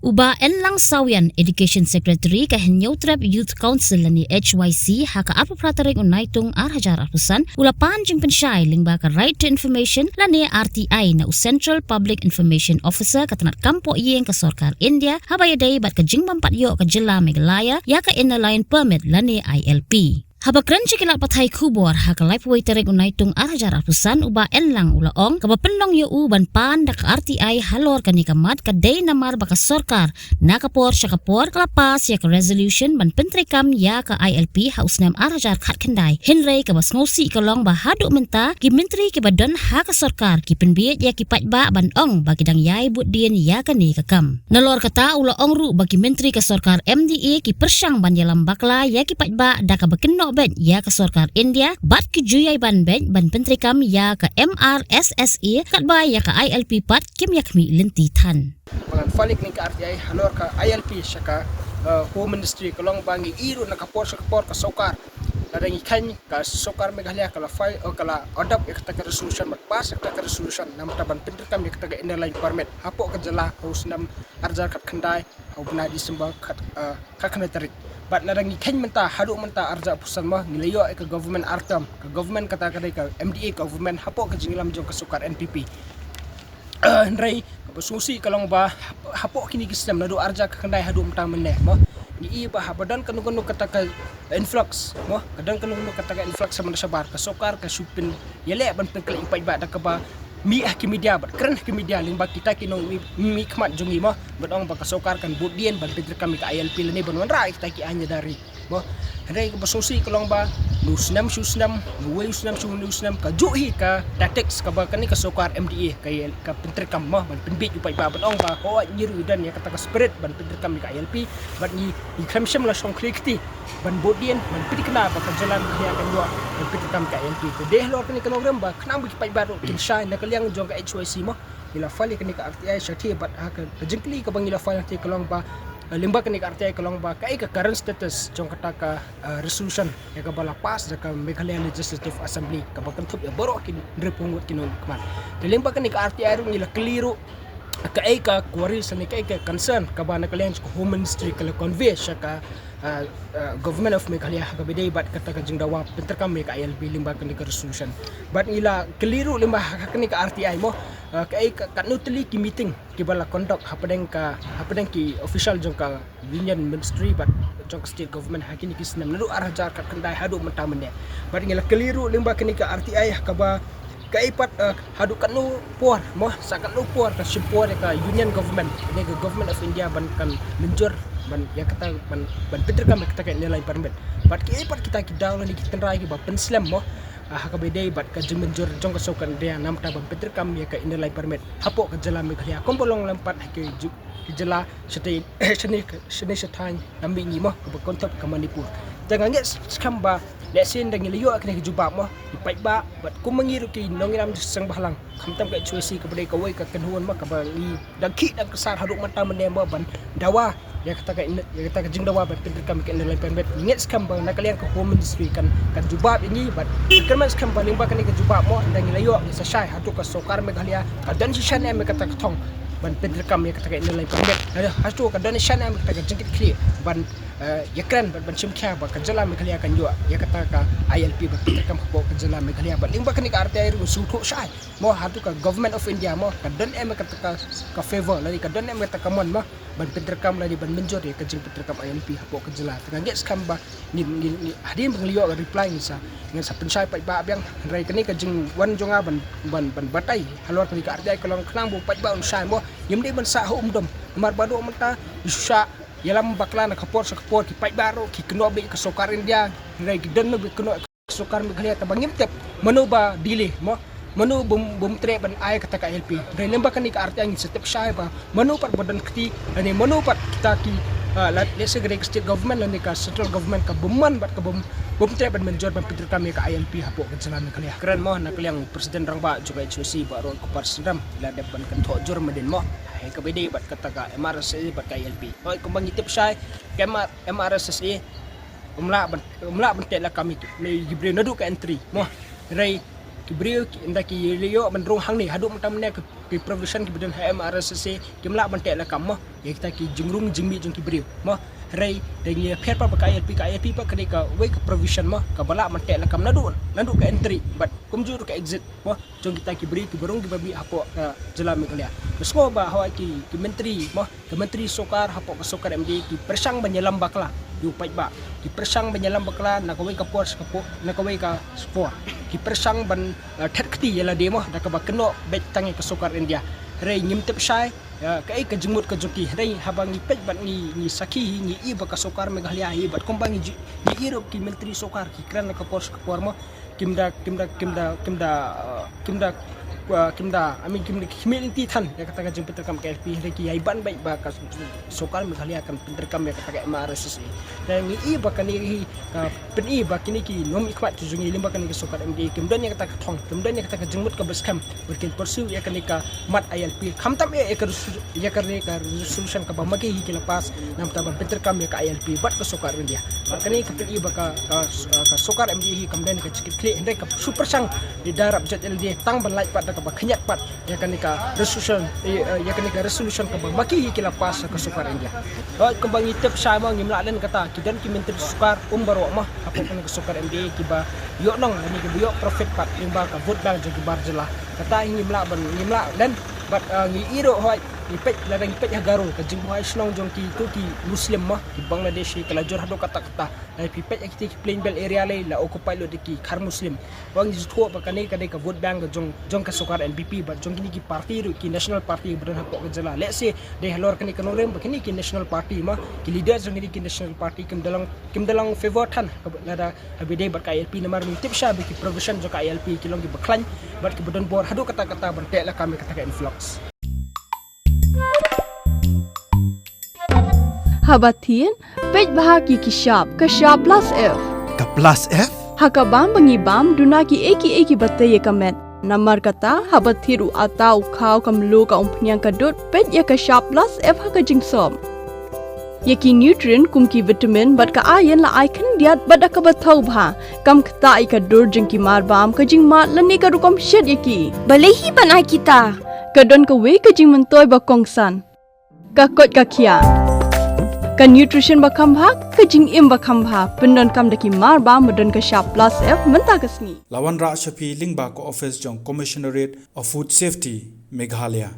Uba enlang sawian Education Secretary ka Henyotrep Youth Council ni HYC haka apa pratarik unaitung arhajar arpusan ulapan jing pensyai lingba ka Right to Information lani RTI na Central Public Information Officer katanat kampo iyeng ka Sorkar India habayadai bat ka jing mampat yo ka Jila Meghalaya ya ka Inner-Line Permit lani ILP. Habakran cikilak patay kubor haka lifeway tereng unaitung arhajar arpusan uba enlang ulaong kabapenlong yo uban pan dak RTI halor kanikamat ka day namar baka Sorkar nakapor siya kapor kalapas ya ka resolution ban pentrikam ya ka ILP hausnam arhajar khat kendai Henry kabas ngosi kalong bahaduk menta ki menteri ki badan haka Sorkar ki penbiet ya ki patba ban ong bagi dang yai but dien ya kani kakam nalor kata ulaong ru bagi menteri ka Sorkar MDA ki persyang ban yalam bakla ya ki patba dak bakenno ben ya ke Sorkar India bat ke juyai ban ben ban pentrikam ya ke MRSSE kat ba ya ke ILP pat kim yakmi lenti tan pangan falik ni ke RTI halor ka ILP syaka Home Ministry kalong bangi iru nakapor ka Sorkar ladang ikan ka Sorkar Meghalaya kala file kala adap ya kata resolution pas kata resolution nam taban pentrikam ya kata Inner-Line Permit hapok ke Jala haus nam arjar kat kendai au bena disembah kat kena tarik bat ladang ikan menta haduk menta arja pusan mah nilayo ke government artam ke government kata kadai ke MDA government hapok ke jingilam jong ke Sorkar NPP ndrai bersusi kalau ba hapok kini kisam nadu arja ke kendai haduk menta meneh mah ni ba habadan kanu kata ke influx mah kadang kanu kata ke influx sama sabar ke Sorkar ke supin yele ban pengkel ipai ba dak ba mi ke media bat keren ke media limba kita kino mi khmat jongi mah badong ba ke Sorkar kan budien ban pedir kami ke ILP leni ban rai kita ki anya dari mah hari ke bersusi kalau ba nusnam nuwe usnam ka juhi ka tactics ka ba kani ke Sorkar MDA ka pedir kam mah ban penbit ipai ba badong ba ho nyiru dan ya kata ke spirit ban pedir kami ke ILP ban ni khamsham la song klikti ban budien ban pedir kena ba jalan dia akan dua ban pedir kami ke ILP ko deh lor kani kilogram ba kenang bi pai ba kin shine na yang jong ka HYC mah ila fali kani ka RTI syati bat ha ka jengkli ka bang ila fali ti kalong ba limba kani ka RTI kalong ba kai ka current status jong kata ka resolution ya ka bala pas ka Meghalaya Legislative Assembly ka bakantup ya boro kin repungut kinon kman limba kani ka RTI ru ila keliru kai ka query sani kai ka concern ka ba na kalian ko Home Ministry kala convey siya ka government of Meghalaya ka bidai bat kata ka jingdawa penterkam ka ILP limba kani ka resolution bat ila keliru limba kani ka RTI mo kai ka kanutli ki meeting ki bala conduct hapadeng ki official jong ka union ministry bat jong state government hakini ki sinam nalu arhajar ka kendai hadu mentamene bat ila keliru limba kani ka RTI ka ba kaipat hadu kanu por mo sakat lu por ka simpor ka union government ni ka government of India ban kan menjor ban ya kata ban peter kam kata ka Inner-Line Permit bat kaipat kita down ni kita rai ki ba penslam mo ka bedai bat ka jeng menjor jong ka Sorkar dia nam ta ban peter kam ya ka Inner-Line Permit hapok ka Jala Meghalaya kombolong lampat ke Jala seni setan ambi ni mo ba kontap ka Manipur jangan nget skamba lesin dengan liyo akan jubah mah ipai ba bat ku mengiru ki nongiram sang bahlang kamtam ka HYC ka bedai kawai ka kenhuan mah ka bali dagki dan kesar haduk mata menemba ban dawa ya kata ka jing dawa ban pinter kami ka Inner-Line Permit inget skamba nak kalian ke Home Ministry kan jubah ini bat kerman skamba limba kan ka jubah mo dengan liyo ni sa syai haduk ka Sorkar Meghalaya dan si shan em kata ka thong ban pinter kami kata ka Inner-Line Permit hastu ka dan shan em kata ka jengkit clear ban yakran ban simkya ba ka Jala Meghalaya kan jua ya kata ka ILP ba kita kam ko ka Jala Meghalaya ba limba kan ka RTI ru suto syai mo hatu ka government of India mo ka dan em kata ka favor lagi ka dan em kata ka mon ma ban pinter kam lagi ban menjor ya ka jeng pinter kam ILP hapo ka Jala tengah get skam ba ni hadim pengliyo ka reply ni sa ngan sa pensai pa ba byang rai kani ka jeng wan jonga ban batai halor ka RTI kalong khnang bu pa ba un syai mo yem de ban sa ho dom mar bado menta isya yalam bakla na kapor ki pai baro ki keno be ka Sorkar India rai gidan no be keno Sorkar Meghalaya ta bangim tep mano ba dili mo mano bum tre ban ay kata ka LP rai lemba kan ka RTI ang step shy ba mano pat badan kti ani mano pat kita ki let's say state government ni ka central government ka buman bat ka bum tre ban menjor ban pinter kami ka ILP hapo ka Jala Meghalaya keren mo na kaliang presiden rang ba juga HYC ba ron ko parsidam la depan kan tojor medin mo ay kabede bat kata ka MRSSE bat ka ILP oy kumbang itip syai ka MRSSE umla ban tet la kami tu le gibre nadu ka entry mo rai brio inda ki leo mendrong hang ni hadu mentam ne ki provision ki beden HMRCC kimla bantek la kam mo ye kita ki jingrung jingmi jong ki brio mo rai dengan pihak pa ka ILP pa kenika we ka provision mo ka bala mantek la kam nadu ka entry but kumjur ka exit mo jong kita ki beri ki borong ki babi hapo jela Meghalaya semua ba hawa ki menteri mo ke menteri sokar hapo ka sokar MD ki persang banyalam bakla yu pai ba ki persang banyalam bakla na ka we ka port ka po na ka we ka sport ki persang ban that kti yala demo da ka ba keno bet tangi ka sokar India rai nyimtep sai ka ka jengmut ka joki rai habang ni pej bat ni saki ni iba ka sokar Meghalaya hi bat kombang ni irop ki menteri sokar ki kran ka pors ka pormo kimda amin kimda humility than ya kata jeng peterkam KLP reki aiban baik ba ka sokar Meghalaya kan peterkam ya kata MRCC dan ni iba kan ni ka peni ba kini ki nom ikmat tu jungi limba kan ni sokar MD kimdan ya kata thong kimdan ya kata jengmut ka beskam berkin pursue ya kan ka mat ILP khamtam ya ka resolution ka ba magi hi kilapas nam ta peterkam ya ka ILP bat ka sokar India kani ka peni ba ka sokar MD hi kamdan ka cikit kle hendai ka super sang di darab jet LD tang ban light pat ka ba khenyak pat ya kan ka resolution ka ba maki kila pas ka sokar India oi kembang itep sa mo ngimla len kata kidan ki menteri sokar baro mah apa kan ka sokar MD ki ba yo nong ni ki yo profit pat limba ka vote bang jagi barjela kata ngimla dan bat ngi iro hoi ipet ladang ipet hagaro ka jingwai snong jong ki tu ki muslim mah ki Bangladesh ki lajur hado kata ai pipet ki plain belt area le la occupy lo de ki khar muslim wang ji tho ba kane ka de ka vote bank jong ka sokar NPP ba jong ki party ru ki national party bran hak ko jala let's say de halor kane kanorem ba kini ki national party mah ki leader jong ki national party kim dalang favor than lada habide ba ka ILP namar ni tipsha bi ki provision jong ka ILP ki long ki baklan bat ki bodon bor hado kata bantek la kami kata ka influx Habatin, pej bahagi ki sharp plus F. Ka plus F? Hakabam bangibam dunaki eki bataye kamet. Namar kata habatiru atau kau kamlu ka umpnyang kadut pej ya ka sharp plus F haka jingsom. Yaki nutrient kumki vitamin bat ka iron la icon diat bat ka batau bha kam kta i ka dur jingki marbam ka jingma lani ka rukom shed yaki. Balehi banai kita. Kadon ka we ka jing mentoy ba kongsan. Ka kot ka kia. Ka nutrition ba kambha ka jing im ba kambha pendon kam daki marba medon ka sharp plus F menta kasni. Lawan Ra Shafi Lingba ko office jong Commissionerate of Food Safety Meghalaya.